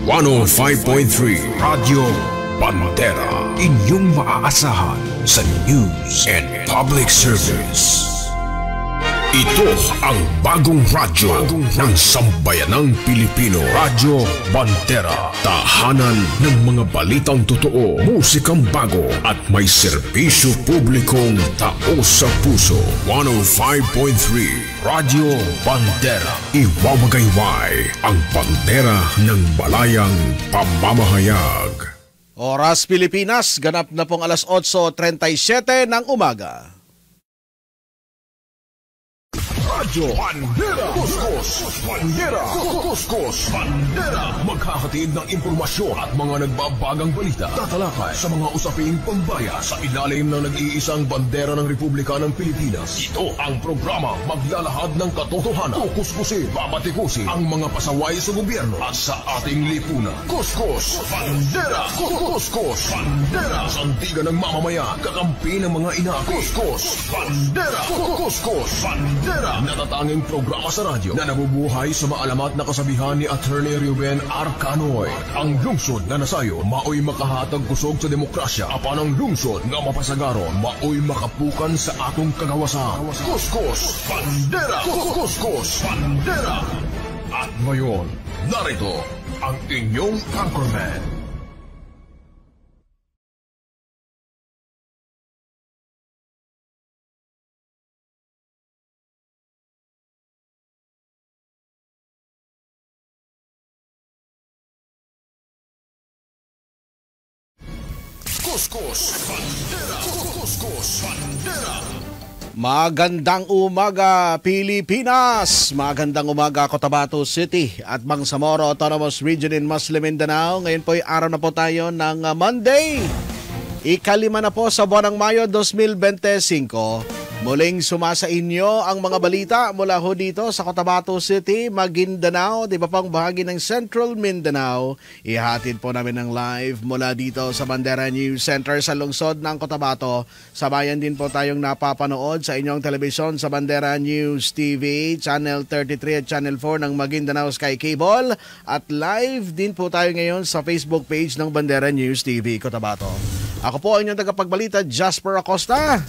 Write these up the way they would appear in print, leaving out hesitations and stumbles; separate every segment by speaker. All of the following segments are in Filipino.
Speaker 1: 105.3 Radio Bandera, inyong maaasahan sa news and public service. Ito ang bagong radyo ng sambayanang Pilipino, Radyo Bandera. Tahanan ng mga balitang totoo, musikang bago at may serbisyo publikong taos sa puso. 105.3 Radyo Bandera. Iwawagayway ang bandera ng balayang pamamahayag.
Speaker 2: Oras Pilipinas, ganap na pong alas 8:37 ng umaga.
Speaker 1: Radyo Bandera, Kuskus, Bandera, Kuskus, Bandera. Magkakatid ng impormasyon at mga nagbabagang balita. Tatalakay sa mga usaping pambaya sa ilalim ng nag-iisang bandera ng Republika ng Pilipinas. Ito ang programa maglalahad ng katotohanan. Kukuskusin, babatikusin ang mga pasaway sa gobyerno at sa ating lipunan. Kuskus, Bandera, Kuskus, Bandera. Sandigan ng mamamayan, kakampi ng mga ina. Kuskus, Bandera, Kuskus, Bandera. Natatanging programa sa radyo na nabubuhay sa maalamat na kasabihan ni Attorney Ruben R. Canoy. Ang lungsod na nasayo, maoy makahatag kusog sa demokrasya. Apan ang lungsod nga mapasagaron, maoy makapukan sa atong kagawasan. Kuskus, Bandera! Kuskus, Bandera! At ngayon, narito ang inyong anchorman. Kuskus, Bandera! Kuskus, Bandera!
Speaker 2: Magandang umaga Pilipinas! Magandang umaga Cotabato City at Bangsamoro Autonomous Region in Muslim Mindanao. Ngayon po ay araw na po tayo ng Monday. Ikalima na po sa buwan ng Mayo 2025. Muling sumasa inyo ang mga balita mula ho dito sa Cotabato City, Maguindanao, di ba pang bahagi ng Central Mindanao. Ihatid po namin ng live mula dito sa Bandera News Center sa lungsod ng Cotabato. Sabayan din po tayong napapanood sa inyong telebisyon sa Bandera News TV, Channel 33 at Channel 4 ng Maguindanao Sky Cable. At live din po tayo ngayon sa Facebook page ng Bandera News TV, Cotabato. Ako po ang inyong tagapagbalita, Jasper Acosta.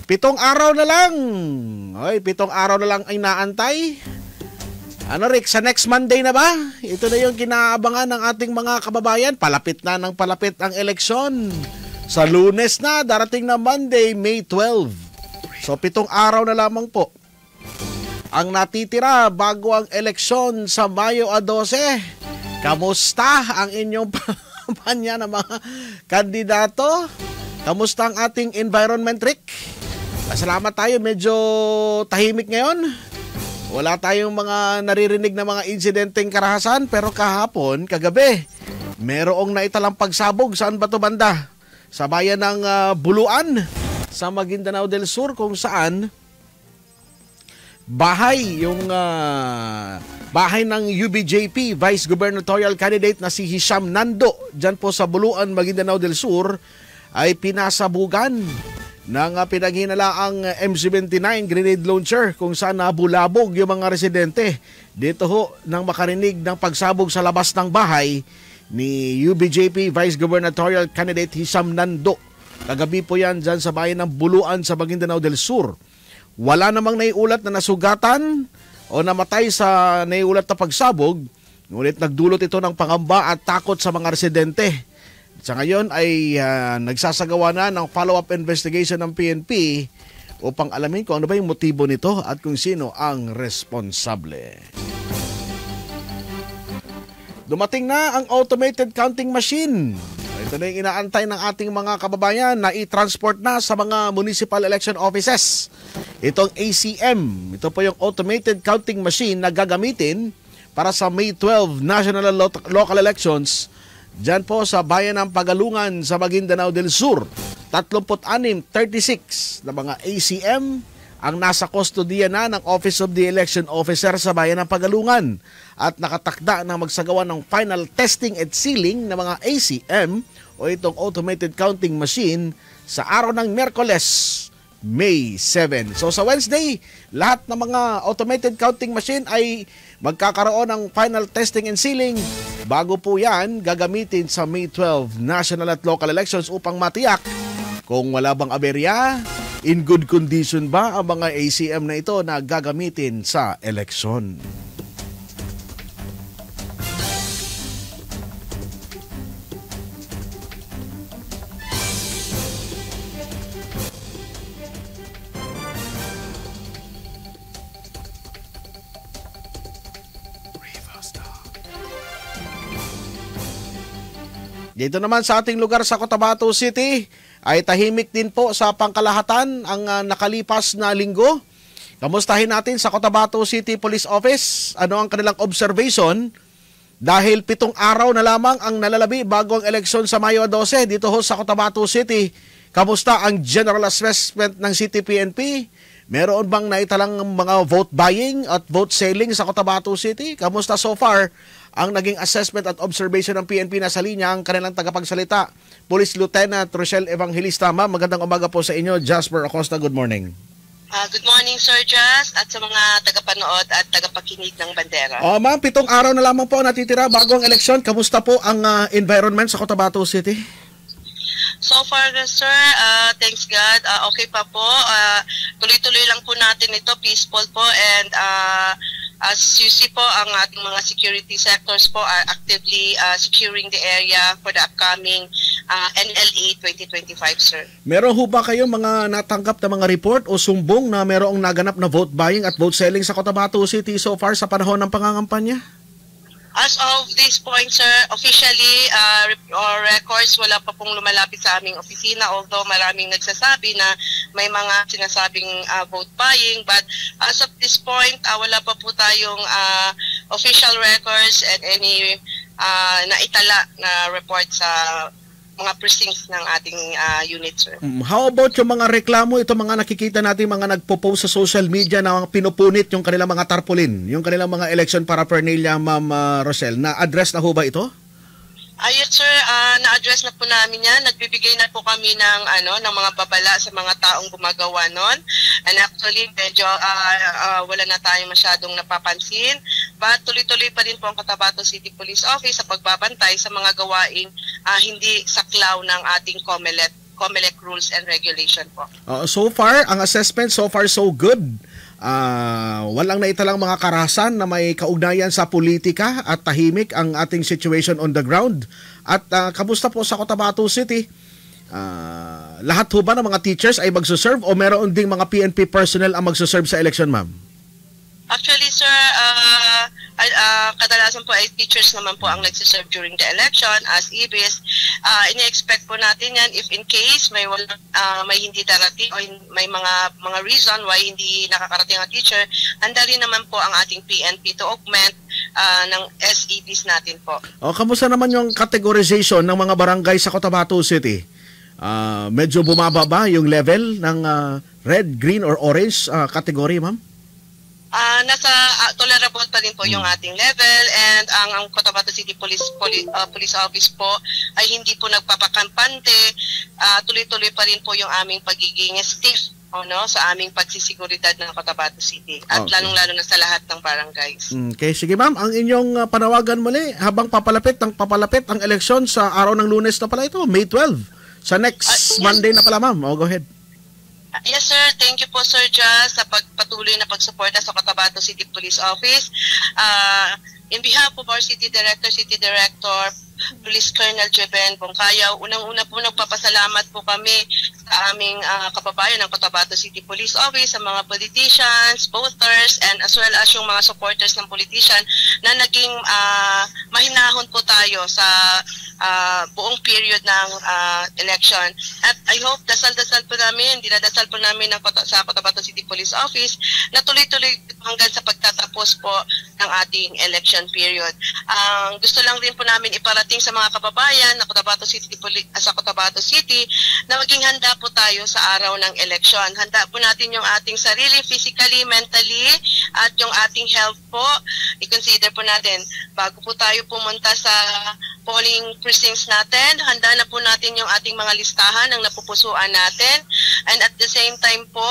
Speaker 2: 7 araw na lang. Oy, 7 araw na lang ay naantay. Ano Rick, sa next Monday na ba? Ito na yung kinaabangan ng ating mga kababayan. Palapit na ng palapit ang eleksyon. Sa Lunes na, darating na Monday, May 12. So 7 araw na lamang po ang natitira bago ang eleksyon sa Mayo 12. Kamusta ang inyong kampanya ng mga kandidato? Kamusta ang ating environment, Rick? Salamat tayo, medyo tahimik ngayon. Wala tayong mga naririnig na mga insidenteng karahasan, pero kahapon, kagabi, merong naitalang pagsabog. Saan ba to banda? Sa bayan ng Buluan, sa Maguindanao del Sur, kung saan bahay ng UBJP Vice Gubernatorial Candidate na si Hisham Nando, dyan po sa Buluan, Maguindanao del Sur, ay pinasabugan ng pinaghinalaang M79 grenade launcher kung saan nabulabog yung mga residente. Dito ho nang makarinig ng pagsabog sa labas ng bahay ni UBJP Vice Gubernatorial Candidate Hisham Nando. Kagabi po yan dyan sa bayan ng Buluan sa Maguindanao del Sur. Wala namang naiulat na nasugatan o namatay sa naiulat na pagsabog, ngunit nagdulot ito ng pangamba at takot sa mga residente. Sa ngayon ay nagsasagawa na ng follow-up investigation ng PNP upang alamin kung ano ba yung motibo nito at kung sino ang responsable. Dumating na ang automated counting machine. Ito na yung inaantay ng ating mga kababayan na i-transport na sa mga municipal election offices. Itong ACM, ito po yung automated counting machine na gagamitin para sa May 12 national local elections. Diyan po sa bayan ng Pagalungan sa Maguindanao del Sur, 36 na mga ACM ang nasa kustodiya na ng Office of the Election Officer sa bayan ng Pagalungan at nakatakda na magsagawa ng final testing at sealing ng mga ACM o itong automated counting machine sa araw ng Miyerkules, May 7. So sa Wednesday, lahat ng mga automated counting machine ay magkakaroon ng final testing and sealing. Bago po yan, gagamitin sa May 12 national at local elections upang matiyak kung wala bang aberya, in good condition ba ang mga ACM na ito na gagamitin sa eleksyon. Dito naman sa ating lugar sa Cotabato City ay tahimik din po sa pangkalahatan ang nakalipas na linggo. Kamustahin natin sa Cotabato City Police Office ano ang kanilang observation dahil 7 araw na lamang ang nalalabi bago ang eleksyon sa Mayo 12 dito ho sa Cotabato City. Kamusta ang general assessment ng City PNP? Meron bang naitalang mga vote buying at vote selling sa Cotabato City? Kamusta so far ang naging assessment at observation ng PNP? Na sa linya ang kanilang tagapagsalita, Police Lieutenant Rochelle Evangelista. Ma'am, magandang umaga po sa inyo. Jasper Acosta, good morning.
Speaker 3: Good morning, Sir Jas, at sa mga tagapanood at tagapakinig ng Bandera.
Speaker 2: Ma'am, 7 araw na lamang po natitira bago ang eleksyon. Kamusta po ang environment sa Cotabato City?
Speaker 3: So far, sir, thanks God, okay pa po. Tuloy-tuloy lang po natin ito, peaceful po, and as you see po, ang ating mga security sectors po are actively securing the area for the upcoming NLA 2025, sir.
Speaker 2: Meron ho ba kayong mga natanggap na mga report o sumbong na merong naganap na vote buying at vote selling sa Cotabato City so far sa panahon ng pangangampanya?
Speaker 3: As of this point, sir, officially, records wala pa pong lumalapit sa aming opisina, although maraming nagsasabi na may mga sinasabing vote buying. But as of this point, wala pa po tayong official records and any naitala na report sa mga precincts ng ating unit, sir.
Speaker 2: How about yung mga reklamo, ito mga nakikita natin mga nagpo-post sa social media na pinupunit yung kanilang mga tarpaulin, yung kanilang mga election paraphernalia, Ma'am Rochelle, na-address na ho ba ito?
Speaker 3: Yes, sir, na-address na po namin yan. Nagbibigay na po kami ng mga babala sa mga taong gumagawa nun. And actually, medyo wala na tayong masyadong napapansin. But tuloy-tuloy pa rin po ang Cotabato City Police Office sa pagbabantay sa mga gawaing hindi saklaw ng ating COMELEC rules and regulation po.
Speaker 2: So far, ang assessment so far so good. Walang naitalang mga karahasan na may kaugnayan sa politika at tahimik ang ating situation on the ground. At kamusta po sa Cotabato City? Lahat ho ba ng mga teachers ay magsuserve o meron ding mga PNP personnel ang magsuserve sa election, ma'am?
Speaker 3: Actually, sir, kadalasan po ay teachers naman po ang nagsiserve during the election as IBIS. Ini-expect po natin yan if in case may hindi darating o may mga reason why hindi nakakarating ang teacher, handa rin naman po ang ating PNP to augment ng SEBs natin po. Kamusta
Speaker 2: naman yung categorization ng mga barangay sa Cotabato City? Medyo bumaba ba yung level ng red, green, or orange category, ma'am?
Speaker 3: Nasa tolerable pa rin po yung ating level, and ang Cotabato City Police Office po ay hindi po nagpapakampante. Tuloy-tuloy pa rin po yung aming pagiging stiff sa aming pagsisiguridad ng Cotabato City at lalong-lalo na sa lahat ng barangays.
Speaker 2: Okay, sige ma'am, ang inyong panawagan muli habang papalapit ang eleksyon sa araw ng Lunes na pala ito, May 12, sa next Monday na pala, ma'am. Go ahead.
Speaker 3: Yes, sir. Thank you po, Sir Jas, sa pagpatuloy na pagsuporta sa Cotabato City Police Office. In behalf of our City Director, Police Colonel Jeben Bongkayaw, unang-una po nagpapasalamat po kami sa aming kababayan ng Cotabato City Police Office, sa mga politicians, voters, and as well as yung mga supporters ng politician na naging mahinahon po tayo sa buong period ng election. At I hope dinadasal po namin sa Cotabato City Police Office na tuloy-tuloy hanggang sa pagtatapos po ng ating election period. Gusto lang din po namin iparating sa mga kababayan na sa Cotabato City na maging handa po tayo sa araw ng eleksyon. Handa po natin yung ating sarili, physically, mentally, at yung ating health po. I-consider po natin bago po tayo pumunta sa polling precincts natin. Handa na po natin yung ating mga listahan ng kapupusuan natin. And at the same time po,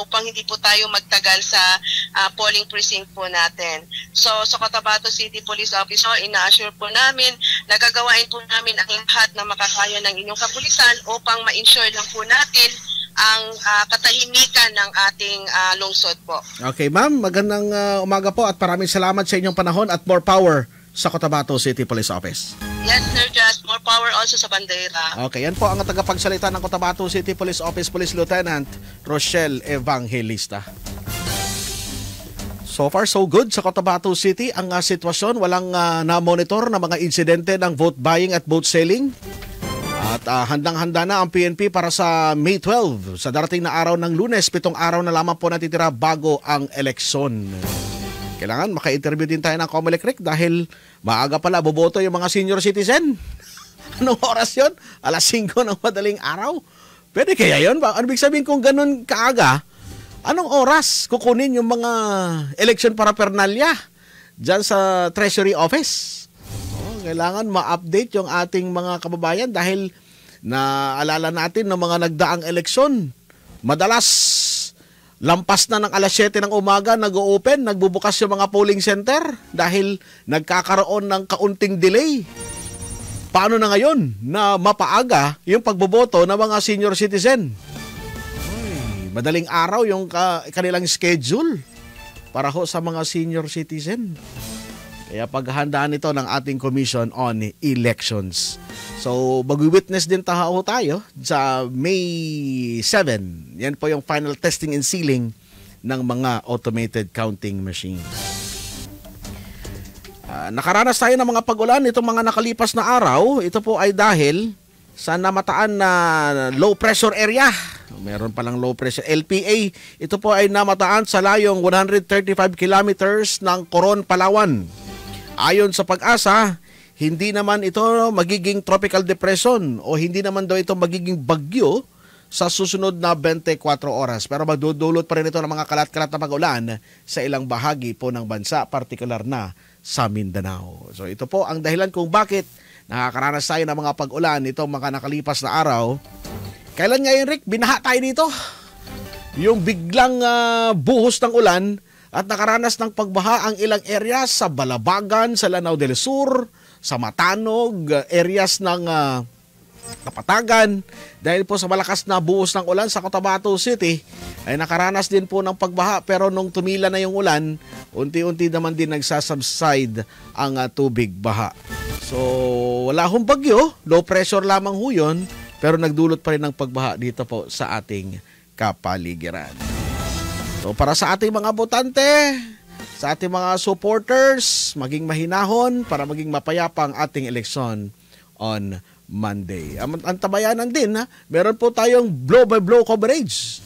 Speaker 3: upang hindi po tayo magtagal sa polling precinct po natin. So sa Cotabato City Police Office, ina-assure po namin, nagagawain po namin ang lahat na makakaya ng inyong kapulisan upang ma-ensure lang po natin ang katahimikan ng ating lungsod po.
Speaker 2: Okay, ma'am. Magandang umaga po at maraming salamat sa inyong panahon at more power sa Cotabato City Police Office.
Speaker 3: Yes, Sir Just. More power also sa bandera.
Speaker 2: Okay, yan po ang tagapagsalita ng Cotabato City Police Office Police Lieutenant Rochelle Evangelista. So far, so good sa Cotabato City. Ang sitwasyon, walang na-monitor na mga insidente ng vote buying at vote selling. At handang-handa na ang PNP para sa May 12. Sa darating na araw ng Lunes, 7 araw na lamang po natitira bago ang eleksyon. Kailangan maka-interview din tayo ng Comelec Rick dahil maaga pala boboto yung mga senior citizen. Anong oras yun? 5:00 ng madaling araw? Pwede kaya yun? Ano ibig sabihin kung ganun kaaga? Anong oras kukunin yung mga election paraphernalia dyan sa Treasury Office? Kailangan ma-update yung ating mga kababayan dahil naalala natin ng mga nagdaang eleksyon. Madalas, lampas na ng 7:00 ng umaga, nag-o-open, nagbubukas yung mga polling center dahil nagkakaroon ng kaunting delay. Paano na ngayon na mapaaga yung pagboboto ng mga senior citizen? Madaling araw yung kanilang schedule para ho sa mga senior citizen. Kaya paghahandaan ito ng ating Commission on Elections. So, mag-witness din tayo sa May 7. Yan po yung final testing and sealing ng mga automated counting machines. Nakaranas tayo ng mga pag-ulan itong mga nakalipas na araw. Ito po ay dahil sa namataan na low pressure area. Meron palang low pressure LPA. Ito po ay namataan sa layong 135 kilometers ng Coron, Palawan. Ayon sa Pag-asa, hindi naman ito magiging tropical depression o hindi naman daw ito magiging bagyo sa susunod na 24 oras. Pero magdudulot pa rin ito ng mga kalat-kalat na pag-ulan sa ilang bahagi po ng bansa, partikular na sa Mindanao. So ito po ang dahilan kung bakit nakakaranas tayo ng mga pag-ulan itong mga nakalipas na araw. Kailan ngayon, Rick? Binaha tayo dito. Yung biglang buhos ng ulan at nakaranas ng pagbaha ang ilang areas sa Balabagan, sa Lanao del Sur, sa Matanog, areas ng Kapatagan. Dahil po sa malakas na buhos ng ulan sa Cotabato City, ay nakaranas din po ng pagbaha. Pero nung tumila na yung ulan, unti-unti naman din nagsasubside ang tubig baha. So wala hong bagyo, low pressure lamang ho yun, pero nagdulot pa rin ng pagbaha dito po sa ating kapaligiran. So para sa ating mga botante, sa ating mga supporters, maging mahinahon para maging mapayapa ang ating eleksyon on Monday. Ang tabayanan din, meron po tayong blow-by-blow coverage.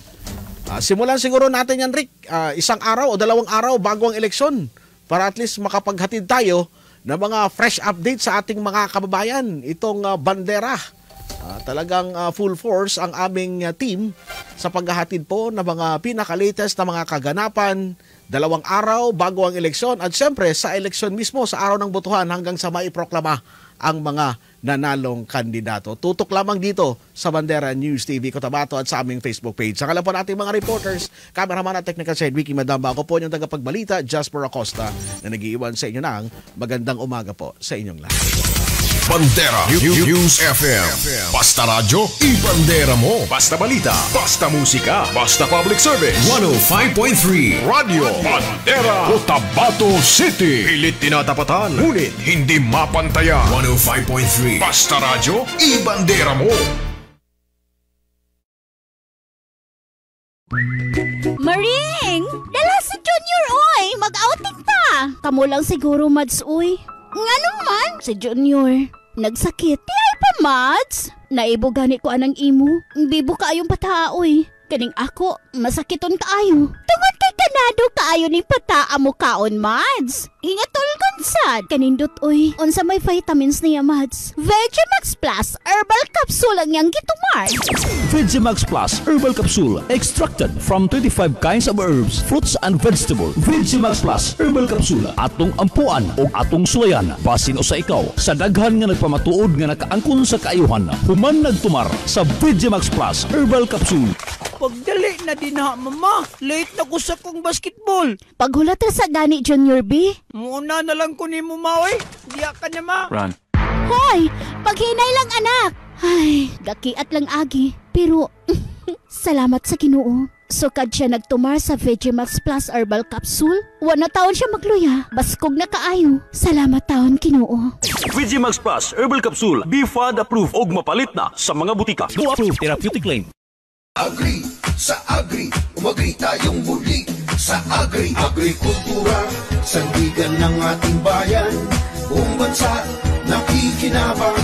Speaker 2: Simulan siguro natin yan, Rick, 1 araw o 2 araw bago ang eleksyon para at least makapaghatid tayo ng mga fresh update sa ating mga kababayan. Itong bandera. Talagang full force ang aming team sa paghahatid po ng mga pinaka-latest na mga kaganapan 2 araw bago ang eleksyon at siyempre sa eleksyon mismo sa araw ng botohan hanggang sa maiproklama ang mga nanalong kandidato. Tutok lamang dito sa Bandera News TV Cotabato at sa aming Facebook page. Sa po nating mga reporters, cameraman at technical side, Vicky Madamba, ako po yung tagapagbalita, Jasper Acosta, na nag-iwan sa inyo ng magandang umaga po sa inyong lahat.
Speaker 1: Bandera News FM. Basta radyo, ibandera mo. Basta balita, basta musika, basta public service. 105.3 Radio Bandera Cotabato City. Pilit tinatapatan, ngunit hindi mapantayan. 105.3 Basta radyo, ibandera mo.
Speaker 4: Maring! Dala sa Junior, oy! Mag-outing ta! Kamu lang siguro, Mads, uy. Nga naman, si Junior. Nagsakit. Di ay pa, Mads. Naibo gani ko anang imo. Bibo kaayong pataoy. Kaning ako, masakiton kaayo. Tungod kay kanado kaayo ni pataa mo kaon, Mads. Hingatol ka Sad, kanindot uy. Unsa may vitamins niya, Mads? Vegemax Plus Herbal Capsule ang yang gitumar.
Speaker 5: Vegemax Plus Herbal Capsule, extracted from 25 kinds of herbs, fruits and vegetables. Vegemax Plus Herbal Capsule, atong ampuan o atong sulayan. Basin o sa ikaw, sa daghan nga nagpamatuod nga nakaangkon sa kaayuhan, human nagtumar sa Vegemax Plus Herbal Capsule.
Speaker 6: Pagdali na din ha, mama. Late na ko sa kong basketball.
Speaker 4: Paghulat ra sa gani, Junior B.
Speaker 6: Muna na lang ko ni mo, maoy. Diya ka na, ma.
Speaker 5: Run.
Speaker 4: Hoy, paghinay lang anak. Ay, gakiat lang agi. Pero, salamat sa Ginoo. Sukad siya nagtumar sa Vegemax Plus Herbal Capsule. Wala taon siya magluya. Baskog na kaayo. Salamat taon, Ginoo.
Speaker 5: Vegemax Plus Herbal Capsule, BFAD approved og mapalit na sa mga butika. No approved therapeutic claim.
Speaker 1: Agri, sa Agri, umagri tayong muli. Sa Agri, agrikultura, sandigan ng ating bayan. Buong bansa, nakikinabang.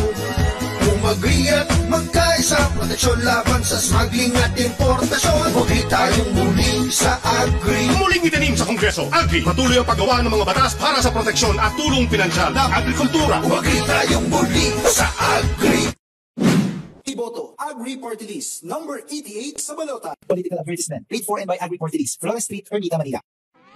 Speaker 1: Umagri at magkaisa, proteksyon laban sa smuggling at importasyon. Umagri tayong muli sa Agri.
Speaker 7: Muling itanim sa Kongreso, Agri, patuloy ang paggawa ng mga batas para sa proteksyon at tulong pinansyal ng agrikultura.
Speaker 1: Umagri tayong muli sa Agri.
Speaker 8: Iboto, Agri Party List, number 88 sa balota. Political advertisement, paid for and by Agri Party List, Flores Street, Ermita, Manila.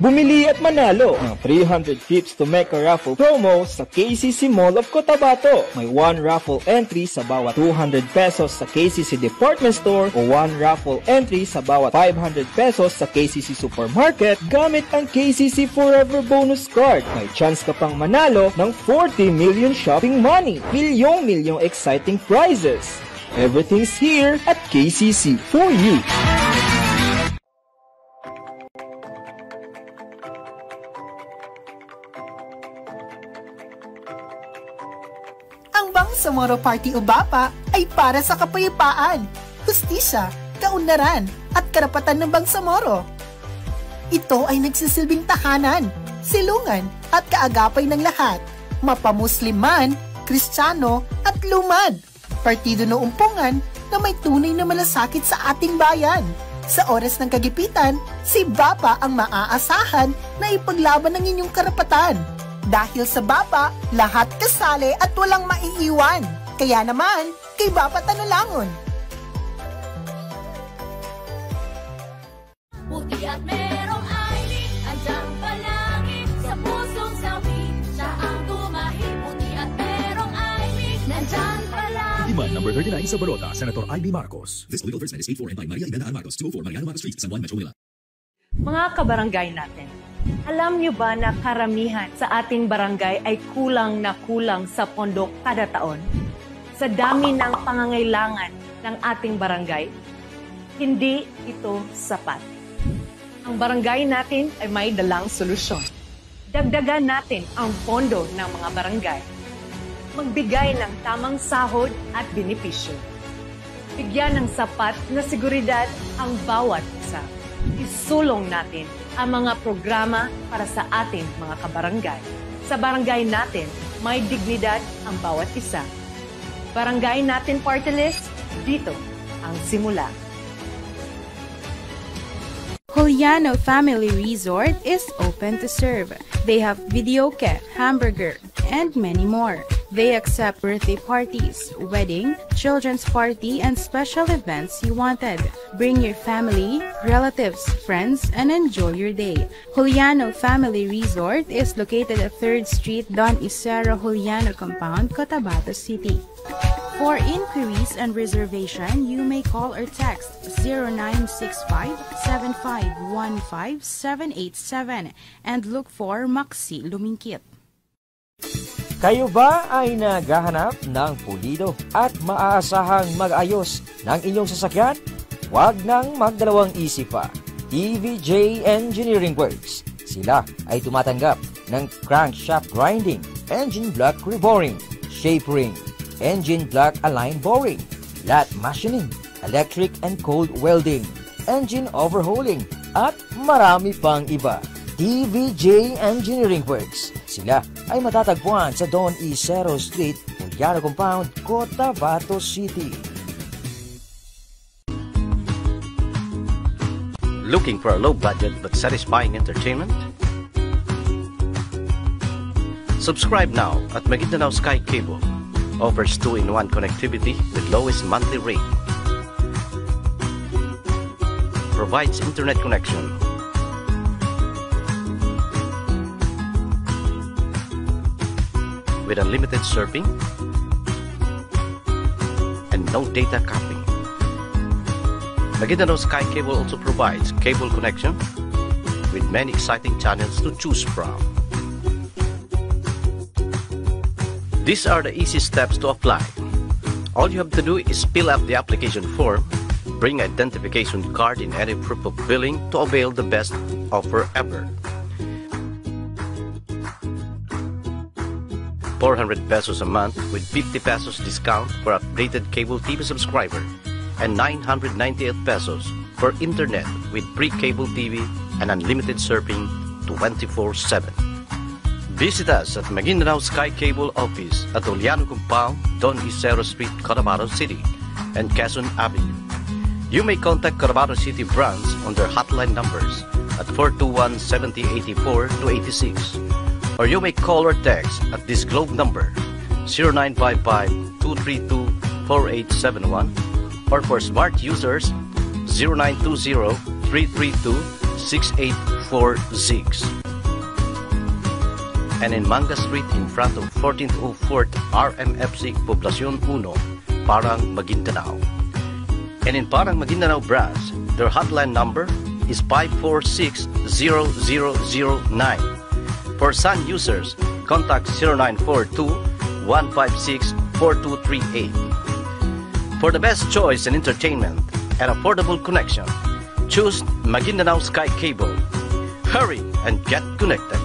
Speaker 9: Bumili at manalo ng 300 trips to Mecca raffle promo sa KCC Mall of Cotabato. May 1 raffle entry sa bawat 200 pesos sa KCC Department Store o 1 raffle entry sa bawat 500 pesos sa KCC Supermarket gamit ang KCC Forever Bonus Card. May chance ka pang manalo ng 40 million shopping money, milyong exciting prizes. Everything's here at KCC for you.
Speaker 10: Ang Bangsamoro Party Ubapa ay para sa kapayapaan, hustisya, kaunlaran at karapatan ng Bangsamoro. Ito ay nagsisilbing tahanan, silungan at kaagapay ng lahat, mapamusliman, Kristiyano at lumad. Partido ng umpungan na may tunay na malasakit sa ating bayan. Sa oras ng kagipitan, si Bapa ang maaasahan na ipaglaban ng inyong karapatan. Dahil sa Bapa, lahat kasali at walang maiiwan. Kaya naman, kay Bapa Tanalangon.
Speaker 11: Puti at merong ailing, andyan palagi sa pusong sawi. Siya ang tumahi, puti at merong ailing, nandyan palagi.
Speaker 12: Iman, number 39 sa Barota, Senator I.B. Marcos. This legal advertisement is paid for and by Maria Elena Marcos, 204 Mariano Marcos Street, San Juan, Metro Manila.
Speaker 13: Mga kabarangay natin, alam niyo ba na karamihan sa ating barangay ay kulang na kulang sa pondo kada taon? Sa dami ng pangangailangan ng ating barangay, hindi ito sapat. Ang barangay natin ay may dalang solusyon. Dagdagan natin ang pondo ng mga barangay. Magbigay ng tamang sahod at benepisyo. Bigyan ng sapat na seguridad ang bawat isa. Isulong natin ang mga programa para sa ating mga kabarangay. Sa barangay natin, may dignidad ang bawat isa. Barangay natin party list, dito ang simula.
Speaker 14: Juliano Family Resort is open to serve. They have videoke, hamburger, and many more. They accept birthday parties, wedding, children's party, and special events you wanted. Bring your family, relatives, friends, and enjoy your day. Juliano Family Resort is located at 3rd Street, Don Isero Juliano Compound, Cotabato City. For inquiries and reservation, you may call or text 0965-7515-787 and look for Maxi Lumingkit.
Speaker 9: Kayo ba ay naghahanap ng pulido at maaasahang mag-ayos ng inyong sasakyan? Huwag nang magdalawang isip pa. TVJ Engineering Works. Sila ay tumatanggap ng crankshaft grinding, engine block reboring, shape ring, engine block align boring, lat machining, electric and cold welding, engine overhauling, at marami pang iba. TVJ Engineering Works. Sila ay matatagpuan sa Don Isero Street, Juliano Compound, Cotabato City.
Speaker 15: Looking for a low budget but satisfying entertainment? Subscribe now at Maguindanao Sky Cable. Offers 2-in-1 connectivity with lowest monthly rate. Provides internet connection. With unlimited surfing and no data capping. Maguindanao Sky Cable also provides cable connection with many exciting channels to choose from. These are the easy steps to apply. All you have to do is fill out the application form, bring identification card in any proof of billing to avail the best offer ever. 400 pesos a month with 50 pesos discount for updated cable TV subscriber and 998 pesos for internet with pre-cable TV and unlimited surfing 24/7. Visit us at Maguindanao Sky Cable Office at Oliano Compound, Don Isero Street, Cotabato City, and Quezon Avenue. You may contact Cotabato City branch on their hotline numbers at 421-7084-86, or you may call or text at this Globe number 0955-232-4871, or for smart users 0920-332-6846. And in Manga Street in front of 1404th RMFC Poblacion 1, Parang, Maguindanao. And in Parang, Maguindanao branch, their hotline number is 546-0009. For Sun users, contact 0942-156-4238. For the best choice in entertainment and affordable connection, choose Maguindanao Sky Cable. Hurry and get connected.